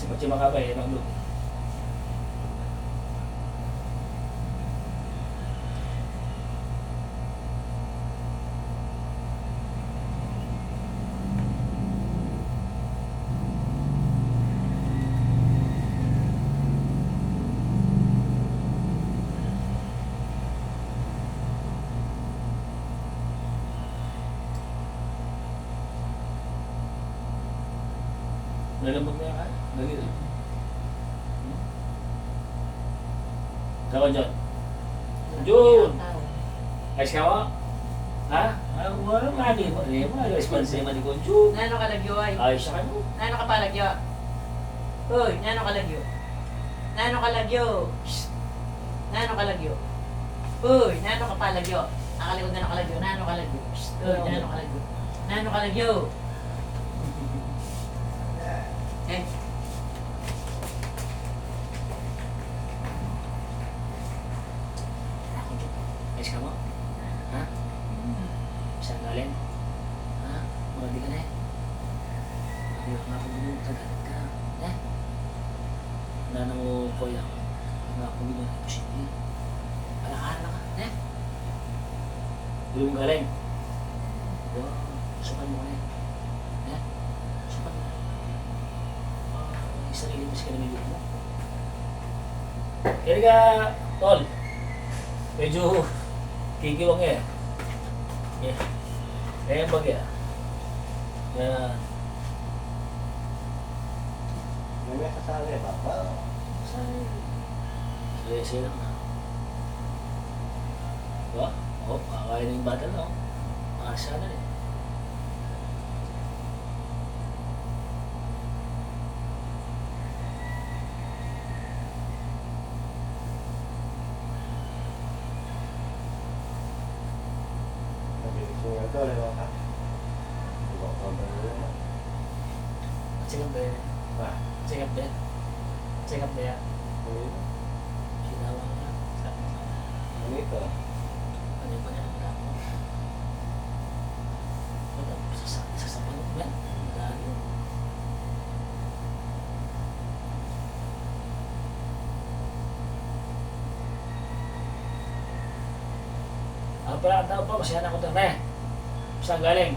Sempat cuma apa ya Bang Lu? Nalambot na yan ka? Dali. Kawan John. Jun. Ayos ka mo? Ha? Wala nga di mo. Wala response naman ni Jun. Nano ka lagyo ay? Ayos siya kayo. Nano ka pa lagyo? Uy, nano ka lagyo? Nano ka lagyo? Shhh! Nano ka lagyo? Uy, nano ka pa lagyo? Nakalikod nano ka lagyo? Nano ka lagyo? Shhh! Uy, nano ka lagyo? Nano ka lagyo? Eh? Ayos ka mo? Ha? Saan galing? Ha? Marami ka na eh. Ayaw nga kung mo tagalit ka. Eh? Nanang mo ko yan. Nga kung mo na posible. Alakala ka. Eh? Dulu mo galing. Wow. Sukan mo na eh. Eh? Sukan mo. Sarili mo sa kanamilip mo. Kaya ka, tol. Medyo kikiwang eh. Yeah. Kaya bagay ah. Kaya... May kasali ba? Sige lang na. Diba? Oo, kakaya na yung bata na. Makasya na rin. Mabilis mo nga ito, lalo ka. Ibang pabalo naman. Check up there. Ah, Check up there. Check up there. ano ito? Sinawa ka lang. Sabi mo ka. Ano ito? Ano yung pananaga mo? Wala, sasapanot mo yan. Madali yun. Pala, ang tao pa, masaya na ako doon eh. Saan galing?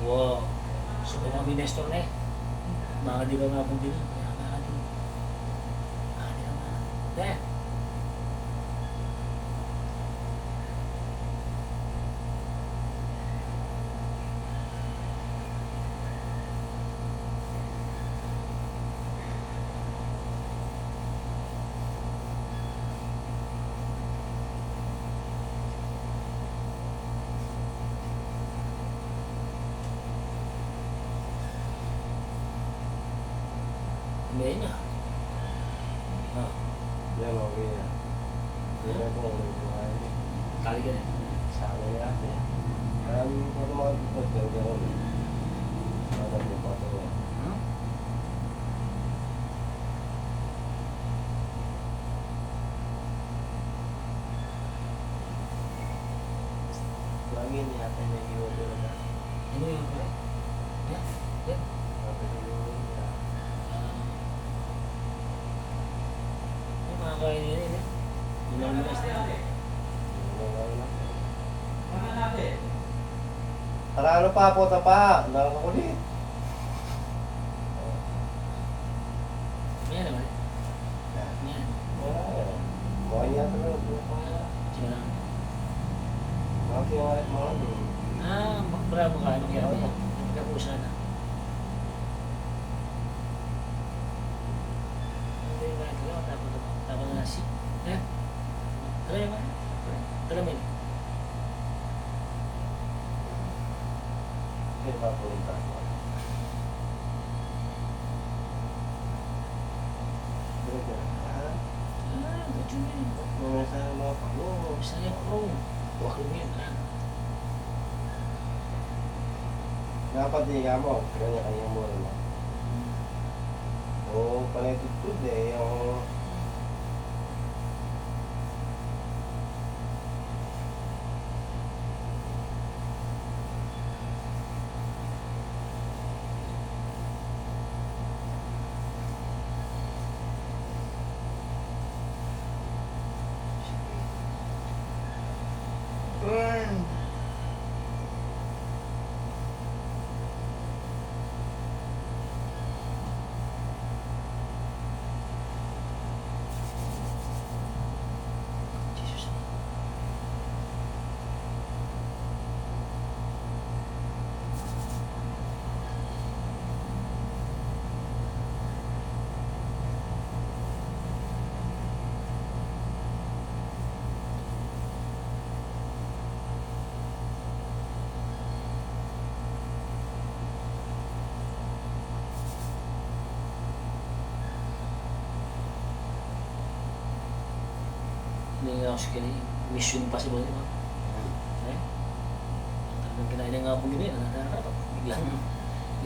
Wow. So, kung mga minestor na eh. Mga di ba nga pong din. Kaya di. Di naman. Eh. Hindi niya. Ah, Yan, okay na. Yan po, may buhay niya. kali ka rin. Sabi niya ate. Maraming po mga tutod ng gano'n. Maraming po ito niya. Hmm? Lagi niya ate may iwan doon na. Ano yun ko eh? Yeah. Yeah. Sabi niya. Ay, makakain yun eh. Minalimas na yun. Para ano pa po pa? Nakakulit. Yan naman. Yan. Wala yan. Mukha niya ito lang. Sige lang. Mga kingalit mga ano. Bravo ka. Ano kaya yan? Nagkapusa na. Hindi ba ito? Tapos na nasi. Eh? Tara yun ba? Tara mo yun. Kaya pa po yung tapo. Gusto yun. Mga sa mga palo. Saya ko. Huwag mo yun. Dapat di ka mo. Kanya-kanya mo rin. Oo, panay-tutod eh. Yung... Hindi ako sa Mission Impossible, di ba? Eh? Talagang kinain nga po gini, nakakata. Biglang,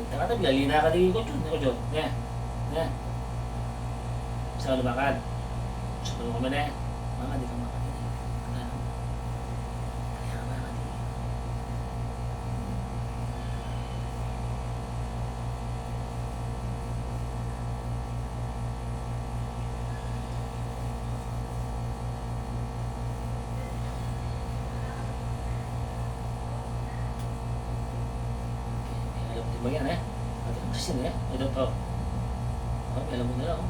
nakakata, biglang lina ka din ko dyan. Ako dyan, ne. Saan ka lumakad? Saan ka kami na? Mga di ka makakita. Ano? Kaya ka makakita. Alam mo din ba yan eh? Ito ang masasin eh. Ito to. Alam mo na oh.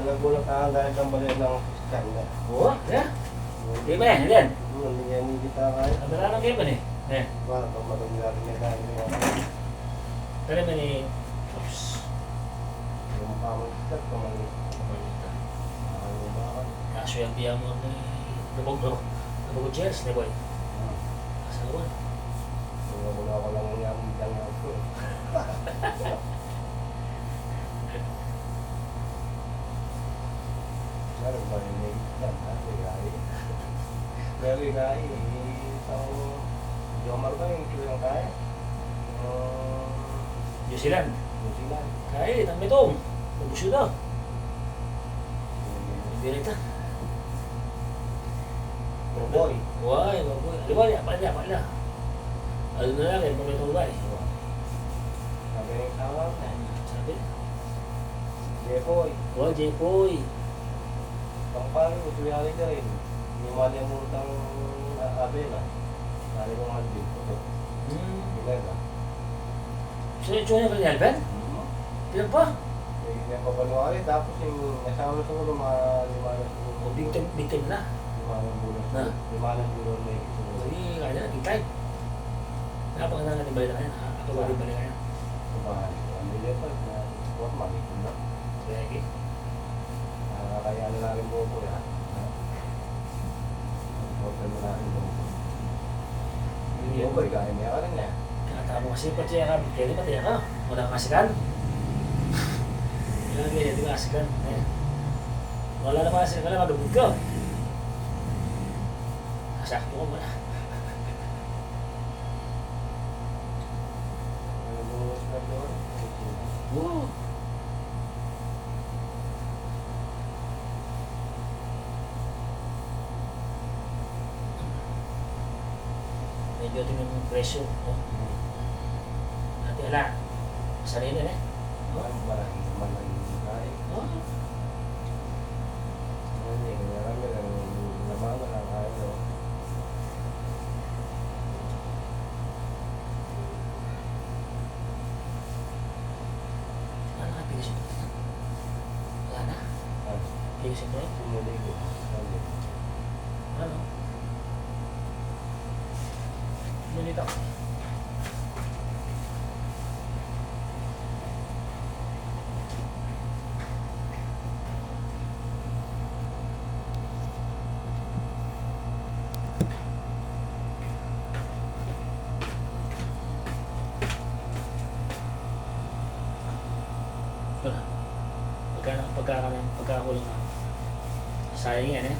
Nagbulat ka dahil kang mali ng fiscal na. Oo, ya. Di ba yan? Yan. Hindi yan hindi kita kaya. Ang dala ng ba ni? Eh. Ba, kung madami natin na tayo ngayon. Tala ba ni... Oops. Yung pamang fiscal, kumali. Ano ba ka? Kaso yung biya mo ni... Nabog Jers, ne boy? Kasaluan. Wala ko lang yung lang ako. Ano ba yung naiitan? Very guy. So, Jomar ba yung kilo yung kaya? New Zealand. New Zealand. Kahit, ang betong. Nabusyo daw. Birita. Boy. Why, baboy. Aliwali, apala. Ano na lang, yung pamitong ba eh. Sabi ng tawag na. Sabi. Jepoy. Wah, Jepoy. Pangpalo, tuyari ka rin. Yung mali ang mutang abela. Mali kong halbid. Bilega. So, yung tsuya ka ni Alben? Pilang pa? Yung papanuari, tapos yung nasama sa ulo, mga limanang O, victim na. Limanang bulan. Na? Limanang bulan na yung Hindi, kaya na, naging type. Napakaganda natin balik na kaya. Ako ba din balik kaya? Kumahan. Ang lilepan na sport, malikod na. Lagi. Kaya na namin buo po yan. Important na namin buo po. Hindi yung boy, kaya niya ka rin niya. Nakatama kasi pa siya ka. Kaya di ba tiya ka? Wala kang kasikan? Kailangan ganyan, di ba kasikan? Wala naman kasikan, wala madugod ka. Nasakto ko muna. Ano buo sa doon? Woo! Medyo tingnan mo yung presyo. Oh. Ate, ala. Sanay na eh. Marami naman ang kaya. Oh. Hindi, marami lang naman ang kaya. Ano ka, pilis ito? Wala na. Pilis ito eh. Sumuli ko. Ano? Minute ako. Wala. Pagkakakulong na. Sayang yan eh.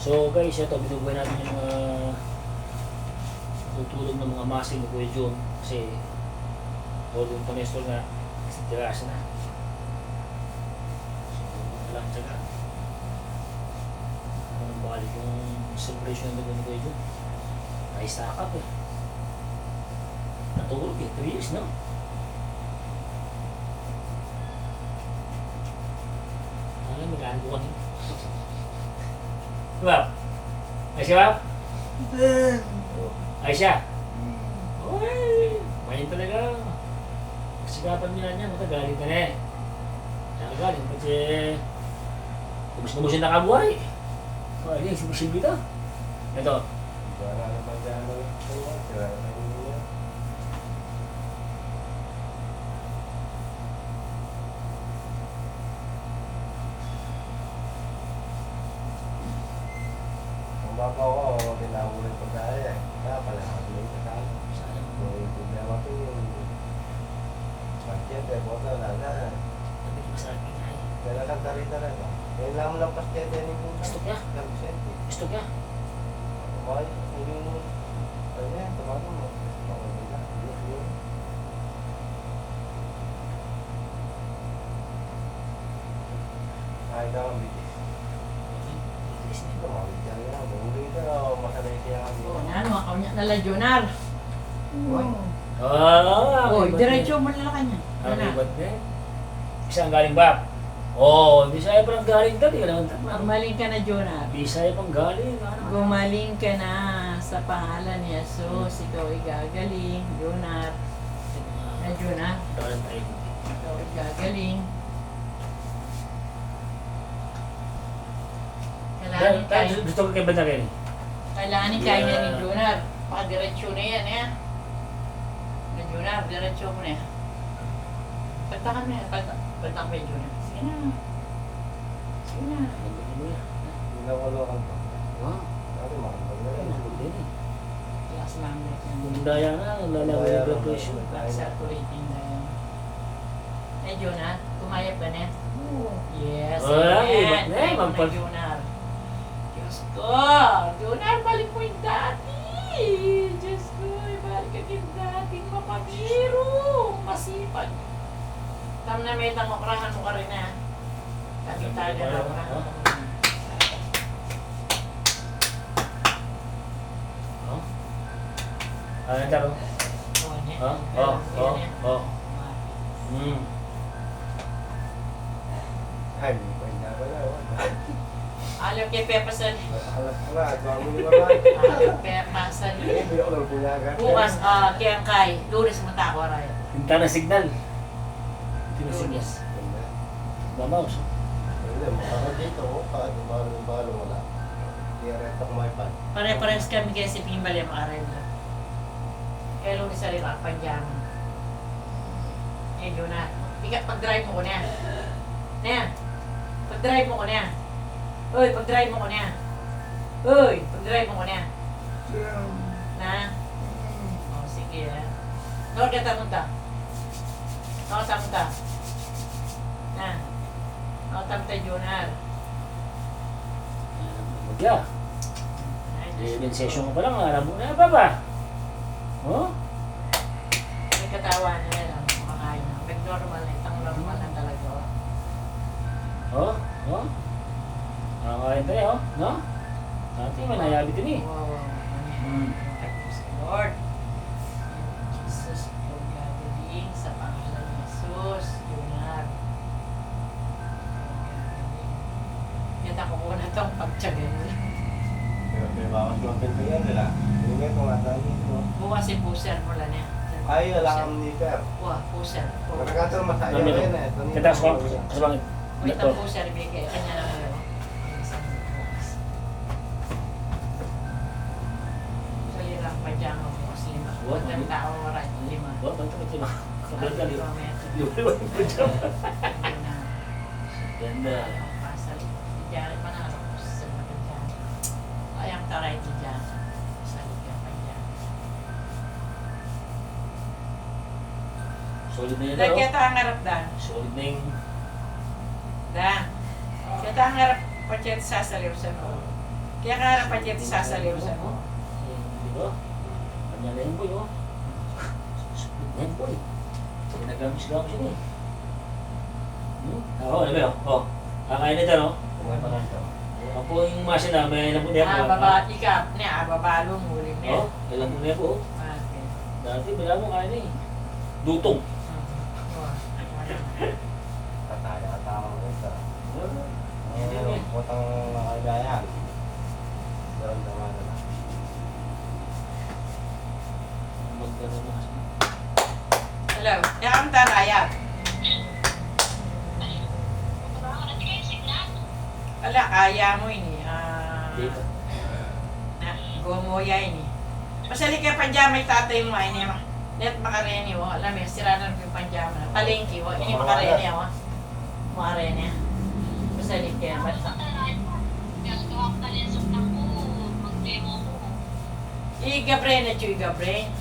So guys, ito binubuhay natin yung mga tutulog ng mga muscle ni Kuya Jun kasi all yung panestol nga tiras na. So walang tsaga. Ano balik yung celebration ng ni Kuya Jun. Nai-stack up eh. Natulog eh, 3 years no? Alam, may ko kanina. Diba? Aisyah? Aisyah? Uy! Mayin talaga. Kasikapan niya niya, matagaling ka na eh. Nakagaling kasi ubus na na kabuhay. Kaya yung sibisibi ka. Ito, Wala na ba dyan ang ito? Sira na yung niya. Kung baka ako, tinamulit ko tayo eh. Kaya pala, ako may kasama. Sayang. Kung yung problema ko yung pasyente, boto na na. Sabi ko sa akin ay. Kaya lang tarita na ba? Kaya lang lang pasyente ni Bunga. Gusto niya? Pasyente. Gusto niya? Kumain, hindi mo. Kaya, tumago mo. Makaganda. Yun. Kahit ako ang bitis. Bilis niya. Ito, mga bitis yan. Mahuli ka, masanay siya kami. Oh, ano, ako niya nala Jonar. Ah, Oh, may diretso mo na kanya. ba't niya? Ba't niya? Isang galing ba? Oo, Bisaya pa lang galing dali. Alam mo tama. Gumaling ka na, Jonar. Bisaya pang galing. Ano? Gumaling ka na sa pangalan ni Jesus. Ikaw ay gagaling, Jonar. Na Jonar, Dawalan tayo. ikaw ay gagaling. Kailangan kayo. Gusto ko kay Banda kayo. Kailangan kayo na ni Jonar. Pakadiretso na yan, eh. Na Jonar, diretso mo na yan. Pagtakan mo yan, pagtakan mo yan, Jonar. Sige na. Sige na. Hindi na walokan pa. Wow. Sabi, makaganda rin. Last language yan. Bundaya na, lalawin yung blood pressure. Circulating na yan. Eh, Jonar, kumayap ka na yan? Yes, Wala, ayan. iba na, Ay, magpag- Jonar. Diyos ko! Jonar, balik mo yung dati! Diyos ko, balik ka yung dating mapabiro! Masipag! Tam na may tangokrahan mo ka rin na. Tabi-tabi na ako na. Oh? Ano taro? Oh. Hmm. Ay, hindi pa hindi na wala. Alaw kay Pepasan. Alam ko na, gawa mo ni Mama. Alaw Pepasan. Hindi ako lang pinagan. Bukas, kaya kay, lunes mo tako rin. Hinta na signal. Hinta na signal. Lunes. Mamaws. Hindi, makaka dito. Balo wala. Direct ako may pan. Pare-pares kami kaya si Pimbal yung makaral na. Kaya lunes sa rin ako panjama. Eh, yun na. Pag-drive mo ko na. Na. Pag-drive mo ko na. Uy, pag-drive mo ko na. Uy, pag-drive mo ko na. Na? Oh, sige ah. Nor ka tamunta. Nor tamunta. Na. Nor tamunta, Jonar. Magya. Even session ko pa lang, alam mo na ba ba? Oh? May katawan na lang. Kumakain na. Nag-normal na. Itang normal na talaga. Oh? Oh? Nakakain tayo, no? Dati may nayabi din eh. Wow. Hmm. Lord. Jesus, ikaw gagaling sa pangalan ni Jesus. Jonar. Ganda ko po na itong pagtsagan. Pero bawas mo ang pinto yan, wala. Hindi nga kung asan dito. Bukas si Puser mo lang yan. Ay, wala kang nipper. Bukas, Puser. Magkakaroon masaya Dami yan to. eh. Ito Kita sa bangit. Wait Ito. ang Puser, bigay. Kanya lang kayo. So, yun lang, pajama bukas 5. Huwag ng tao maray, 5. Oh, banta ito na. Kabal ka dito. Kilometro. Liwaliwan ko dyan. Yun na. Ganda. Pasal. Diyan pa na ako sa mga diyan. Ayang taray diyan. Sa liga pa diyan. Solid na yun, Dahil no? kaya ang harap dan. Solid na yung... Dan. Kaya ang harap pa siya sasaliw sa mo. Kaya ka harap pa siya sasaliw sa mo. Di ba? Kanya na yung boy, oh. Solid na yung boy. Naggamis-gamis yun eh. Oo, ano ba yun? Oh. Kakain na dyan, oh. Ako yung masa na, may alam mo na yan. Baba, ikap niya, babalo mo ulit niya. Oh, alam mo na yan po. Okay. Dati, wala mo kain na eh. Dutong. Tataya ka tao mo ito. Hindi mo eh. Putang nakagayan. Daron naman na. Magkaroon na kasi. Hello, yakang tarayat. Ala, kaya mo ini. Di ba? Na, Gumuya ini. Pasali kay panjama tatay mo ini ma. Net makareni wo. Alam mo, sira na yung panjama. Palengke wo. Ini makareni wo. Makareni. Pasali kay basta. Igabre na chuy gabre.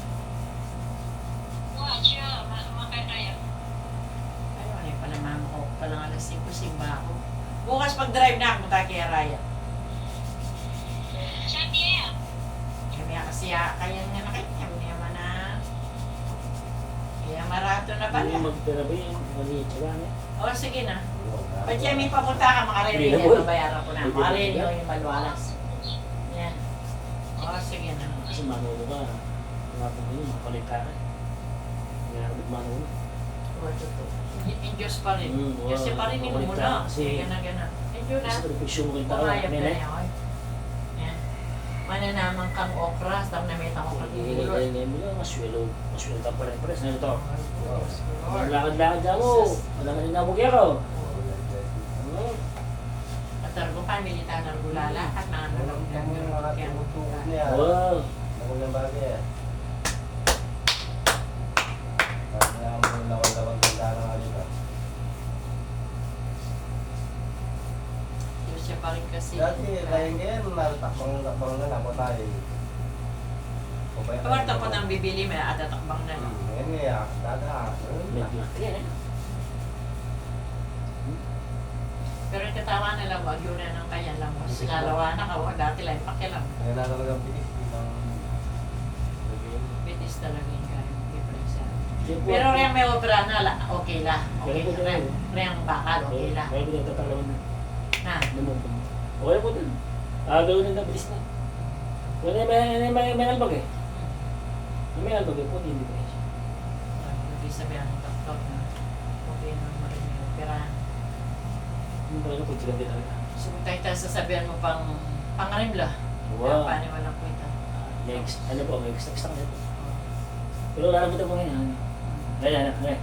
Ayun, ay pala mama ko. Palang alas 5 simba ako. Bukas pag-drive na ako punta kay Araya. Kaya kasi kaya nga nakikita mo naman na. Kaya marato na pala. Hindi magpera ba yun? Mali, tsaka na. O sige na. Pag siya may papunta ka, makareli Hindi na, yan. boy. Mabayaran ko na. Hindi na, Makareli boy. ko yung malwalas. Yan. O sige na. Kasi manuno ka. Mga kung yun, makapalit ka ka. Kaya kapit manuno. O totoo. Yung Diyos pa rin. Mm, Kasi pa rin mo makulit na. ka. Kasi- Gana. Enjoy na. Kasi pag-picture mo kayong tao. Pumayag ka Nene. niya. Oy. Yan. Mananamang kang okra. Tapos namita ko Hindi pag-ibulot. mo lang, maswelo ka pa rin pares. Ano to? Lord. Lakad-lakad dyan mo. Wala ka rin nabugya ko. Ano? At targo family tanar gulala. At mga nalong Kamu yung mga tumutukod niya. Wow. Ako yung bagay eh. Sabi nga mo yung lawal-lawal tanda ng alita. Diyos siya pa rin kasi. Dati, dahil ngayon, natatakbang na ako tayo. Kapag tapos ang bibili, may atatakbang na. Ngayon nga, dada. Medyo. Kaya na. Pero yung katawa na lang, wag yun na ng kaya lang. Sinalawa na ka, dati lang, pakilang. Ngayon na talagang bilis. Ibang Bitis talaga yung kaya. Difference yan. Pero rin may opera na, okay lang. Okay lang. Rin ang bakal, okay lang. Kaya ko yung tatalawan na. Na, Namuntong. Okay po dun. Gawin na nabilis na. Wala may albag eh. May albag eh po, hindi ba siya. nag-isabihan ng doktor na okay na marin yung opera. Hindi ba ano kung sila din talaga? So kung tayo sasabihan mo pang pangarim la. Wow. Paano walang kwenta. Next, ano po, may extra na po. Pero wala na po ito po ngayon. Ayan, ayan.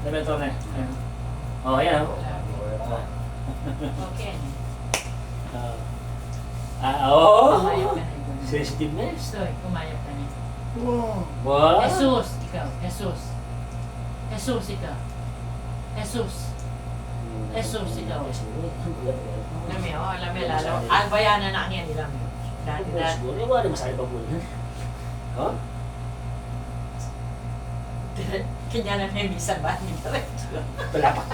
Nabi ito na. Ayan. Oh, ayan. Oh. Okay. Oo. Kumayap ka na. Sensitiveness. Stoy, kumayap ka na. Wow. Jesus, ikaw. Jesus. Jesus, ikaw. Jesus. Jesus, ikaw. Lami, oh, lami, lalo. Albayanan na niya nila. Dati, dati. Siguro, wala masakit pa po yun. Ha? Kanya na may misa ba?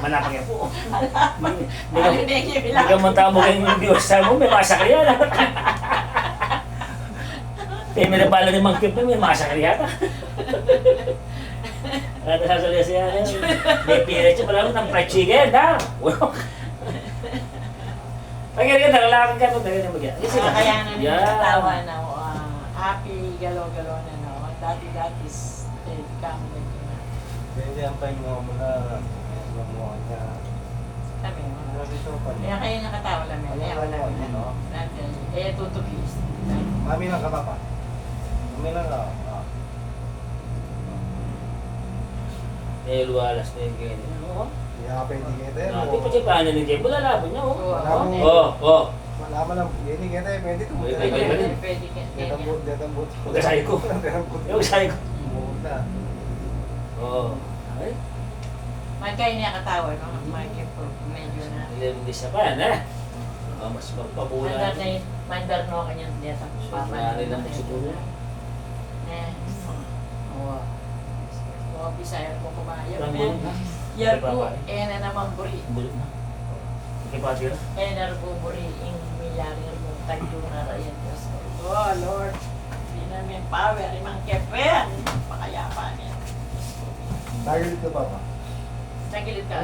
Malapang yan po. Ano na yung Hindi ka mong mo kayong Diyos sa mo, may masakal yan. May napala ni Mang Kip na may masakal yata. At sasabihin siya, may pirit siya pala mo ng fried chicken, ha? Pagkira ka, nakalakad ka ito, dahil na magyan. Kaya na nila katawa na happy, galaw-galaw na no. Dati-dati, kamo na ito na. Hindi ang pahinga mo na mamuha niya. Sabi mo. Grabe ito pa. Kaya kayo nakatawa lang yan. Kaya wala na. Eh, tutugis. Mami lang ka papa. Mami lang ka. Eh, luwalas na yung ganyan. Oo. Yakapin di kita eh. Hindi pa siya paano ni Jay. Wala laban niya, oh. Malabo. Oo. Malaman lang. Hindi kita eh. Pwede ito. Pwede ka. Detambut. Huwag ka sayo ko. Detambut. Yung sayo ko. Muna. Oo. Ay, Magkaya niya katawa, no? Magkaya po, medyo na. 11 days na pa yan, eh. Mas magpapula. Mandar na yun. Mandar no kanyang deta. Marami lang siguro. Eh. Oo. Oo, Bisaya mo kumayo. Bulog na. Yarko, na naman buri. Bulog na. Okay pa sila? Buri, ing milyari mo tayo na rayan. Oh, Lord. Hindi namin power. Imang kepen. Pakayapa niya. Tagilid ka papa. Tagilid ka.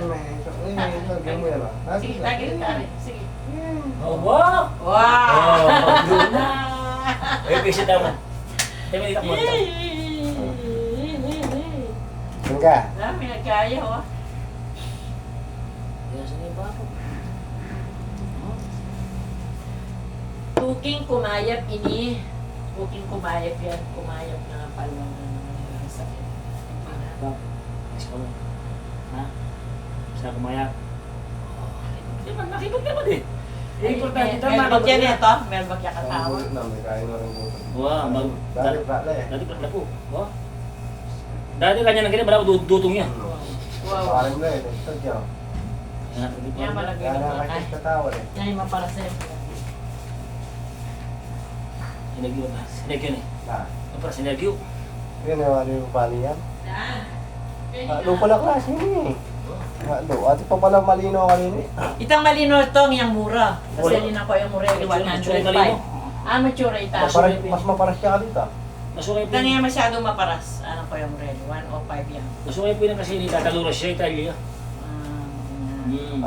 Game mo yan ah. Sige, tagilid ka rin. Sige. Oh, wow! Wow! Doon na. Ay, visit ako. Tayo may itak mo ito. Hangga. Dami nagkaya, oh. Yes, ano yung bako? Tuking kumayap ini. Tuking kumayap yan. Kumayap na palwang na sakit. Bak, ayos ka mo. Ha? Sa kumaya. Di ba, nakipag naman eh. Eh, importante ito, Melbag yan mga ito. Melbag yan Ang katawa. bulit na, may kain na rin buto. Wah, Dati pala eh. Dati pala po. Oh. Dati kanya nang ganyan, marami dutong yan. Wow. Pakalim na eh, ito dyan. Yan malagay Kaya ng mga nakakit sa tawad eh. yan yung maparasem. Sinagyo na. Sinagyo na. Na, Para sinagyo. yun yung ano yung pali yan. Yan. Lo pala klase ni. Lo, ate pa pala malino kanina eh. Itang malino ito, yung mura. Kasi Wala. yun ako yung Morelli Mature malino. 105. Ah, mature ita. Mas maparas siya ka dito. Nasukay po. Ito niya masyadong maparas. Ano ko yung Morelli? 105 yan. Nasukay po yun kasi nitatalura siya Italia.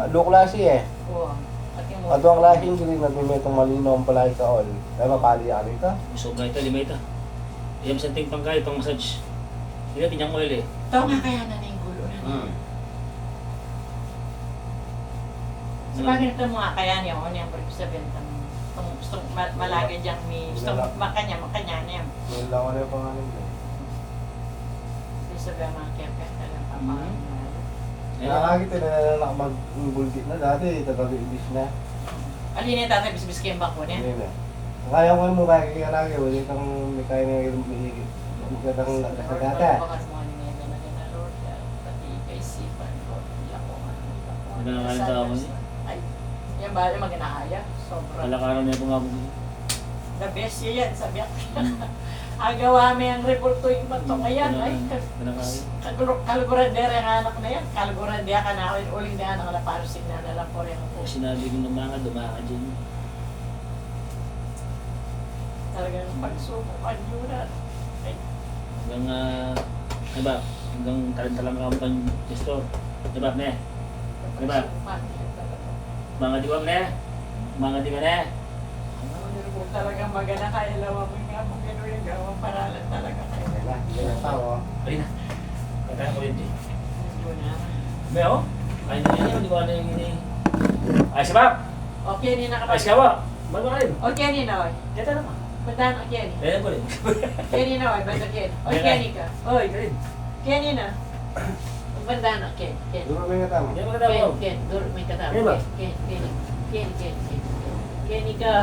Lo klase eh. Oo. At yung Ato ang klase yung green na may itong malino ang pala ka all. Kaya mapali ka dito. Sobra ito, lima ito. Iyam sa ting pangkay, pang massage. Hindi natin yung oil eh. ito nga kaya na yung gulo na. Sa bagay ito mga kaya niya, ano yung brief sa bentang. Gusto malagay diyang may gusto makanya na yan. Yun lang ano yung pangalan mo. Gusto sabi ang mga kempe, talagang papakain na. Nakakita na mag-bulgit na dati, tagabibis na. Alin yung tatay, bisbis kembang ko niya. Hindi na. Kaya ko mo kaya kaya lagi, wala kang may kaya na yung mahigit. Magandang nasagata. Bakas mo kanina yung talaga na Lord, pati kaisipan ko, hindi ako Nagkakaroon tao mo niya? Ay, yan ba yung mag-inaaya? Sobra. Kalakaran na ito nga po. The best yan, sabi ako. Agawa mo yung report ko yung bato ngayon. Ay, kalgurandera yung anak na yan. Kalgurandera ka na, uling na anak na parang signa na lang po rin ako. Sinabi ko ng mga dumaka dyan. Talagang pagsubukan yun na. Ay, Hanggang, diba? Hanggang talent-talang ka mo kang gestor. Diba, ne? Diba? pagsubukan yun talaga. Mga diwang ne? Mga di ka ne? Kung talagang magana kaya lawa mo nga mo gano'n yung gawang paralan talaga kayo. Wala, hindi na tao. Ayun na. Katahan ko rin di. Yun na. May oh? Kain na yan, di ba ano yung ini? Ay, sabab! Okay, ni Ay, nakapag... sawa! Bago ka rin. Okay, ni na, oy. Kaya naman. Bataan o Kenny. Ayan po rin. Kenny na, oy. Banda Kenny. Oy, Kenny ka. Oy, Rin. Kenny na. Banda na, Ken. Ken. Duro may katama. Hindi mo katawa. Ken, Ken. Dur, may katama. Kenny ba? Ken, Kenny. Kenny, Kenny. Kenny ka.